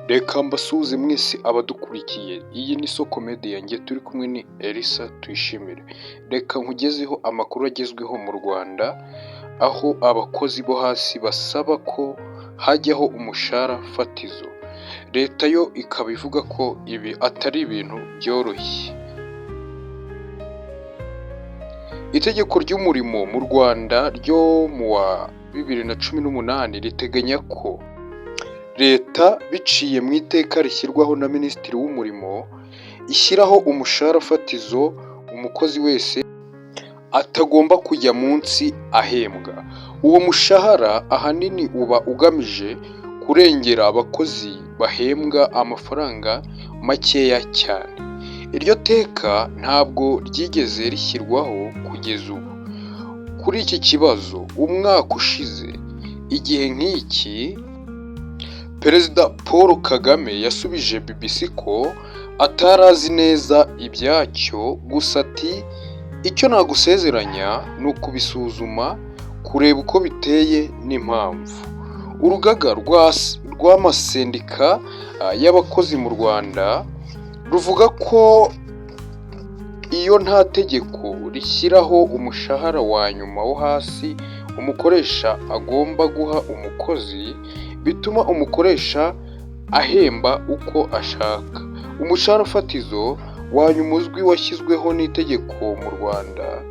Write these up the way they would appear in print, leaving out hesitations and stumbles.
Reka mbasuhuze mwese abadukurikiye, iyi ni Soko Media, njye turi kumwe ni Elisa Tuyishimire. Reka nkugezeho amakuru agezweho mu Rwanda, aho abakozi bo hasi basaba ko hajyaho umushahara fatizo. Leta yo ikaba ivuga ko ibi atari ibintu byoroshye. Itegeko ry'umurimo mu Rwanda ryo mu wa 2018 riteganya ko Leta biciye mu iteka rishyirwaho na Minisitiri w'Umurimo ishyiraho umushahara fatizo umukozi wese atagomba kujya munsi ahembwa. Uwo mushahara ahanini uba ugamije kurengera abakozi bahembwa amafaranga makeya cyane. Iryo teka ntabwo ryigeze rishyirwaho kugeza ubu. Kuri iki kibazo, umwaka ushize igihe nk'iki, Perezida Paul Kagame yasubije BBC ko atarazi neza ibyacyo, gusa ati icyo nagusezeranya ni ukubisuzuma, kureba uko biteye n'impamvu. Urugaga rw'amasendika y'abakozi mu Rwanda ruvuga ko iyo nta tegeko rishyiraho umushahara wa nyuma wo hasi umukoresha agomba guha umukozi, bituma umukoresha ahemba uko ashaka. Umushahara fatizo wa nyuma uzwi washyizweho n'itegeko mu Rwanda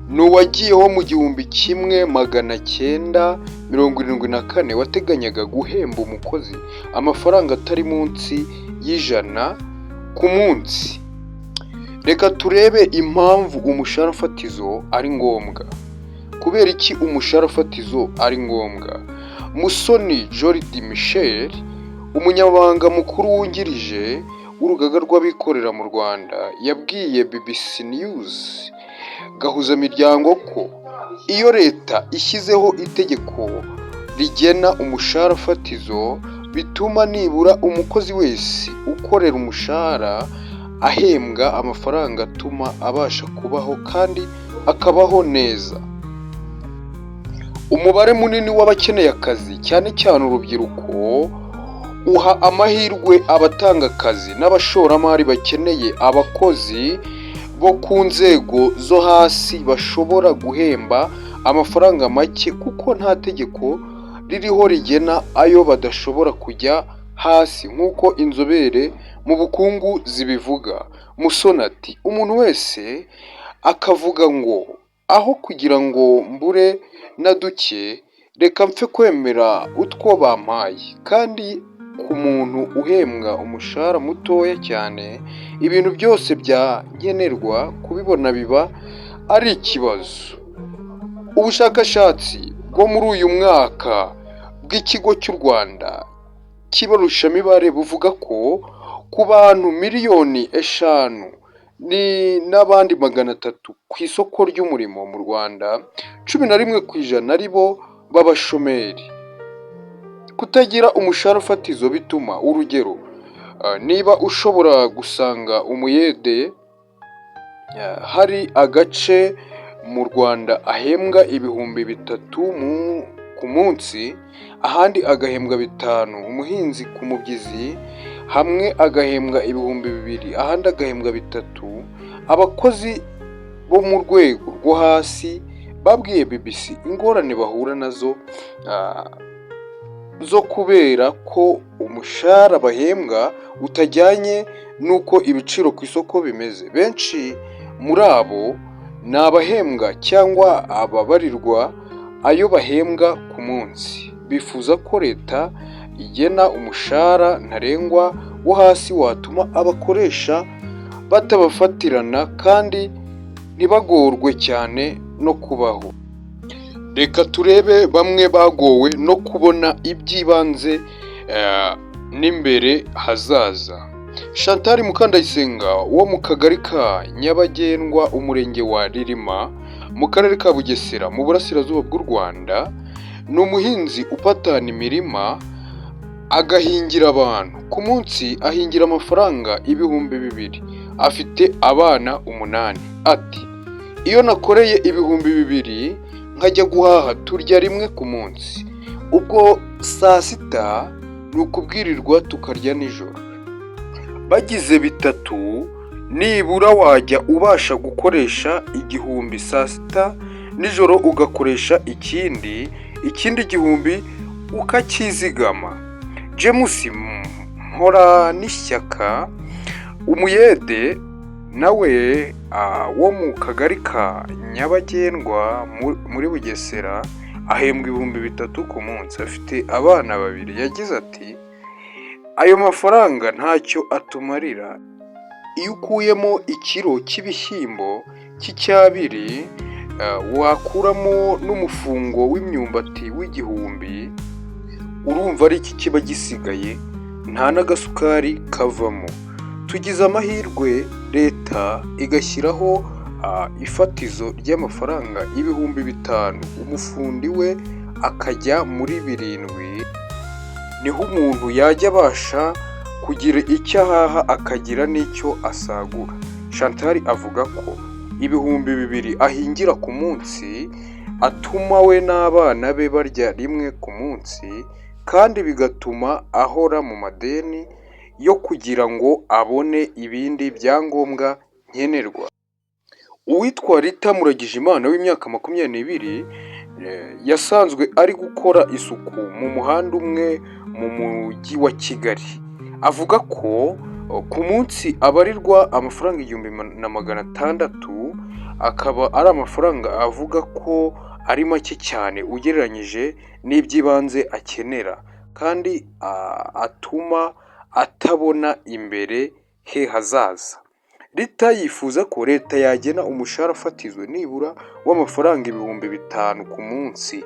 ni uwagiyeho mu 1974 wateganyaga guhemba umukozi amafaranga atari munsi y'ijana ku munsi. Reka turebe impamvu umushahara fatizo ari ngombwa. Kubera iki umushahara fatizo ari ngombwa? Musoni Jordi Michel, umunyamabanga mukuru wungirije w'urugaga rw'abikorera mu Rwanda, yabwiye BBC News Gahuzamiryango ko iyo Leta ishyizeho itegeko rigena umushahara fatizo, bituma nibura umukozi wese ukorera umushahara ahembwa amafaranga atuma abasha kubaho kandi akabaho neza. Umubare munini w'abakeneye akazi, cyane cyane urubyiruko, uha amahirwe abatanga akazi n'abashoramari bakeneye abakozi bo ku nzego zo hasi bashobora guhemba amafaranga make, kuko nta tegeko ririho rigena ayo badashobora kujya hasi nk'uko inzobere mu bukungu zibivuga. Musoni ati umuntu wese akavuga ngo aho kugira ngo mbure na duke, reka mpfe kwemera utwo bampaye. Kandi ku muntu uhembwa umushahara mutoya cyane, ibintu byose byankenerwa kubibona biba ari ikibazo. Ubushakashatsi bwo muri uyu mwaka bw'ikigo cy'u Rwanda cy'ibarushamibare buvuga ko ku bantu 5,000,000 n'abandi 300 ku isoko ry'umurimo mu Rwanda, 11% ari bo b'abashomeri. Kutagira umushahara fatizo bituma, urugero, niba ushobora gusanga umuyede hari agace mu Rwanda ahembwa ibihumbi 3 ku munsi, ahandi agahembwa 5, umuhinzi ku mubyizi hamwe agahembwa ibihumbi 2, ahandi agahembwa 3. Abakozi bo mu rwego rwo hasi babwiye BBC ingorane bahura nazo zo kubera ko umushahara bahembwa utajyanye n'uko ibiciro ku isoko bimeze. Benshi muri abo ni abahembwa cyangwa ababarirwa ayo bahembwa ku munsi. Bifuza ko Leta igena umushahara ntarengwa wo hasi watuma abakoresha batabafatirana kandi ntibagorwe cyane no kubaho. Reka turebe bamwe bagowe no kubona iby'ibanze n'imbere hazaza. Chantal Mukandayisenga wo mu kagari ka Nyabagendwa, umurenge wa Rilima, mu karere ka Bugesera mu burasirazuba bw'u Rwanda, ni umuhinzi upatana imirima agahingira abantu. Ku munsi ahingira amafaranga ibihumbi 2. Afite abana 8. Ati iyo nakoreye ibihumbi 2 nkajya guhaha turya rimwe ku munsi, ubwo saa sita ni ukubwirirwa tukarya nijoro. Bagize bitatu nibura wajya ubasha gukoresha igihumbi saa sita, nijoro ugakoresha ikindi gihumbi ukacyizigama. James Mporanishyaka umuyede nawe wo mu kagari ka Nyabagendwa muri Bugesera ahembwa ibihumbi 3 ku munsi, afite abana 2. Yagize ati ayo mafaranga ntacyo atumarira. Iyo ukuyemo ikiro cy'ibishyimbo cy'icyabiri wakuramo n'umufungo w'imyumbati w'igihumbi, urumva ari iki kiba gisigaye? Nta n'agasukari kavamo. Tugize amahirwe leta igashyiraho ifatizo ry'amafaranga ibihumbi 5, umufundi we akajya muri 7, niho umuntu yajya abasha kugira icyo ahaha akagira n'icyo asagura. Chantal avuga ko ibihumbi 2 ahingira ku munsi atuma we n'abana be barya rimwe ku munsi, kandi bigatuma ahora mu madeni yo kugira ngo abone ibindi byangombwa nkenerwa. Uwitwa Rita Muragijimana w'imyaka 22 yasanzwe ari gukora isuku mu muhanda umwe mu mujyi wa Kigali. Avuga ko ku munsi abarirwa amafaranga 1600, akaba ari amafaranga avuga ko ari make cyane ugereranyije n'iby'ibanze akenera, kandi atuma atabona imbere he hazaza. Rita yifuza ko leta yagena umushahara fatizo nibura w'amafaranga ibihumbi 5 ku munsi,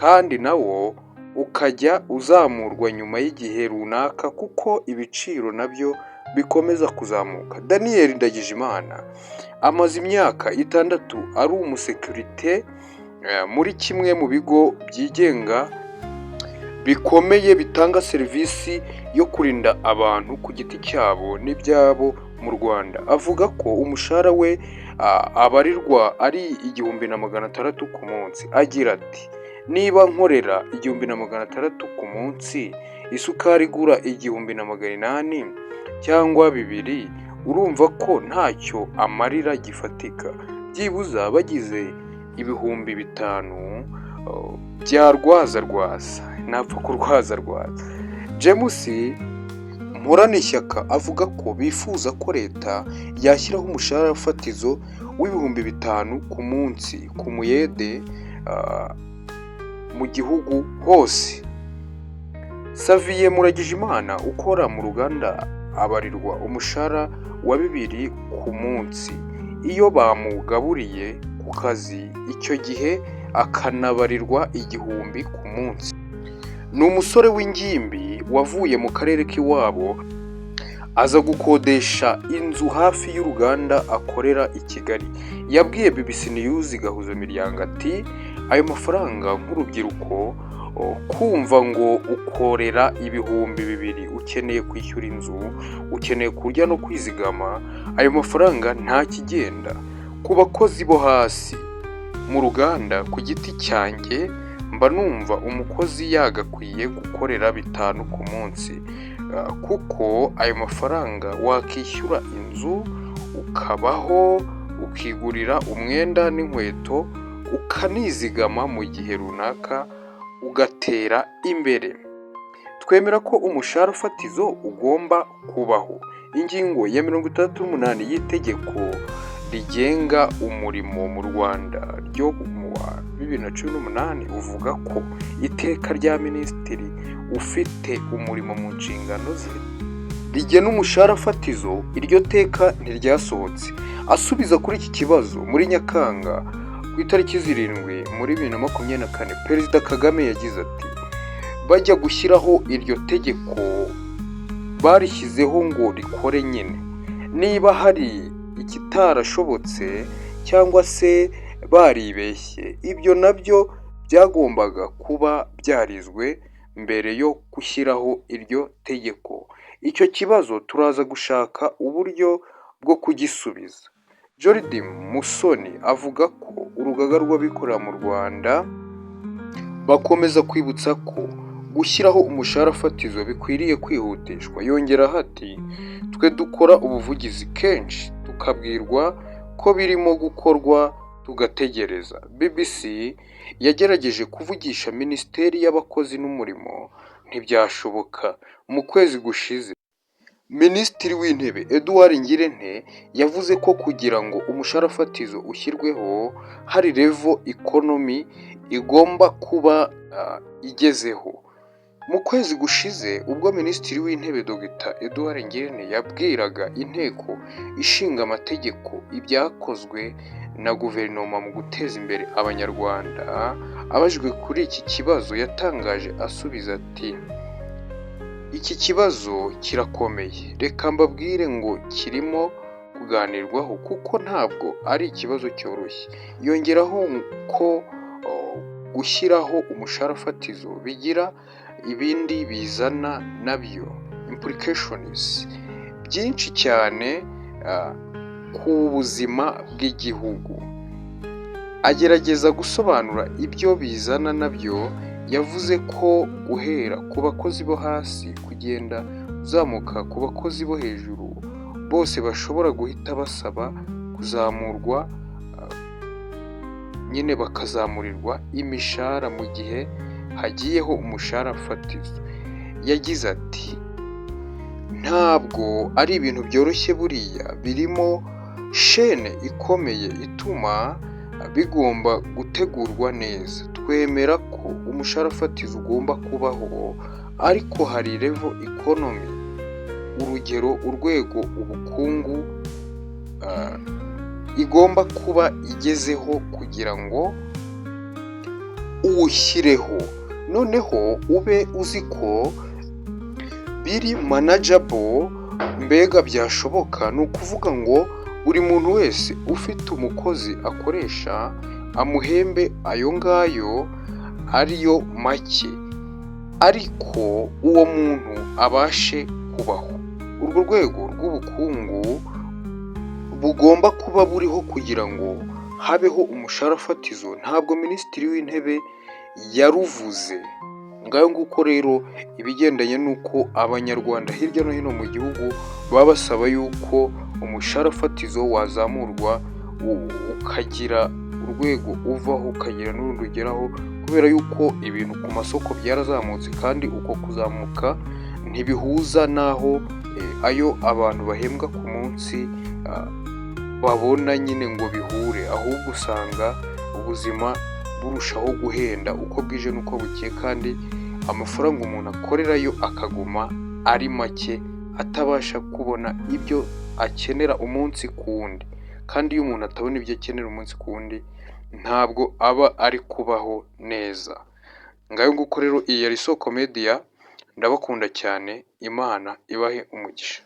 kandi nawo ukajya uzamurwa nyuma y'igihe runaka kuko ibiciro nabyo bikomeza kuzamuka. Daniel Ndagijimana amaze imyaka 6 ari umusekirite muri kimwe mu bigo byigenga bikomeye bitanga serivisi yo kurinda abantu ku giti cyabo n'ibyabo mu Rwanda. Avuga ko umushahara we abarirwa ari 1600 ku munsi. Agira ati niba nkorera 1600 ku munsi, isukari igura 1800 cyangwa 2, urumva ko ntacyo amarira gifatika. Byibuza bagize ibihumbi 5 byarwazarwaza, napfa kurwazarwaza. James Mporanishyaka avuga ko bifuza ko leta yashyiraho umushahara fatizo w'ibihumbi 5 ku munsi ku muyede mu gihugu hose. Xavier Muragijimana ukora mu ruganda abarirwa umushahara wa 2 ku munsi iyo bamugaburiye ku kazi, icyo gihe akanabarirwa 1000 ku munsi. Ni umusore w'ingimbi wavuye mu karere k'iwabo aza gukodesha inzu hafi y'uruganda akorera i Kigali. Yabwiye BBC News Gahuzamiryango ati ayo mafaranga nk'urubyiruko kumva ngo ukorera ibihumbi 2 ukeneye kwishyura inzu, ukeneye kurya no kwizigama, ayo mafaranga nta kigenda. Ku bakozi bo hasi mu ruganda ku giti cyanjye mba numva umukozi yagakwiye gukorera 5 ku munsi, kuko ayo mafaranga wakishyura inzu, ukabaho, ukigurira umwenda n'inkweto, ukanizigama mu gihe runaka ugatera imbere. Twemera ko umushahara fatizo ugomba kubaho. Ingingo ya 68 y'itegeko rigenga umurimo mu Rwanda ryo mu wa 2018 uvuga ko iteka rya minisitiri ufite umurimo mu nshingano ze rigena umushahara fatizo. Iryo teka ntiryasohotse. Asubiza kuri iki kibazo muri Nyakanga ku itariki 7 muri 2024, Perezida Kagame yagize ati bajya gushyiraho iryo tegeko barishyizeho ngo rikore nyine, niba hari ikitarashobotse cyangwa se baribeshye, ibyo nabyo byagombaga kuba byarizwe mbere yo gushyiraho iryo tegeko. Icyo kibazo turaza gushaka uburyo bwo kugisubiza. Jordi Musoni avuga ko urugaga rw'abikorera mu Rwanda bakomeza kwibutsa ko gushyiraho umushahara fatizo bikwiriye kwihutishwa. Yongeraho ati twe dukora ubuvugizi kenshi tukabwirwa ko birimo gukorwa tugategereza. BBC yagerageje kuvugisha Minisiteri y'Abakozi n'Umurimo ntibyashoboka. Mu kwezi gushize Minisitiri w'Intebe Edouard Ngirente yavuze ko kugira ngo umushahara fatizo ushyirweho hari level economy igomba kuba igezeho. Mu kwezi gushize ubwo Minisitiri w'Intebe Dr Edouard Ngirente yabwiraga Inteko Ishinga Amategeko ibyakozwe na guverinoma mu guteza imbere Abanyarwanda, abajijwe kuri iki kibazo yatangaje asubiza ati iki kibazo kirakomeye, reka mbabwire ngo kirimo kuganirwaho kuko ntabwo ari ikibazo cyoroshye. Yongeraho ko gushyiraho umushahara fatizo bigira ibindi bizana nabyo implications byinshi cyane ku buzima bw'igihugu. Agerageza gusobanura ibyo bizana nabyo, yavuze ko guhera ku bakozi bo hasi kugenda uzamuka ku bakozi bo hejuru bose bashobora guhita basaba kuzamurwa, nyine bakazamurirwa imishahara mu gihe hagiyeho umushahara fatizo. Yagize ati ntabwo ari ibintu byoroshye, buriya birimo shene ikomeye ituma bigomba gutegurwa neza. Twemera ko umushahara fatizo ugomba kubaho, ariko hari level economy, urugero urwego ubukungu igomba kuba igezeho kugira ngo uwushyireho, noneho ube uzi ko biri manageable, mbega byashoboka. Ni ukuvuga ngo buri muntu wese ufite umukozi akoresha amuhembe ayo ngayo ariyo make, ariko uwo muntu abashe kubaho. Urwo rwego rw'ubukungu bugomba kuba buriho kugira ngo habeho umushahara fatizo. Ntabwo Minisitiri w'Intebe yaruvuze. Ngayo nguko rero ibigendanye n'uko Abanyarwanda hirya no hino mu gihugu baba basaba yuko umushahara fatizo wazamurwa ukagira urwego uvaho ukagira n'urundi ugeraho, kubera yuko ibintu ku masoko byarazamutse kandi uko kuzamuka ntibihuza n'aho ayo abantu bahembwa ku munsi babona nyine ngo bihure, ahubwo usanga ubuzima burushaho guhenda uko bwije n'uko bukeye, kandi amafaranga umuntu akorerayo akaguma ari make, atabasha kubona ibyo akenera umunsi ku wundi. Kandi iyo umuntu atabona ibyo akenera umunsi ku wundi ntabwo aba ari kubaho neza. Ngayo nguko rero iyi yari Isoko Media, ndabakunda cyane, Imana ibahe umugisha.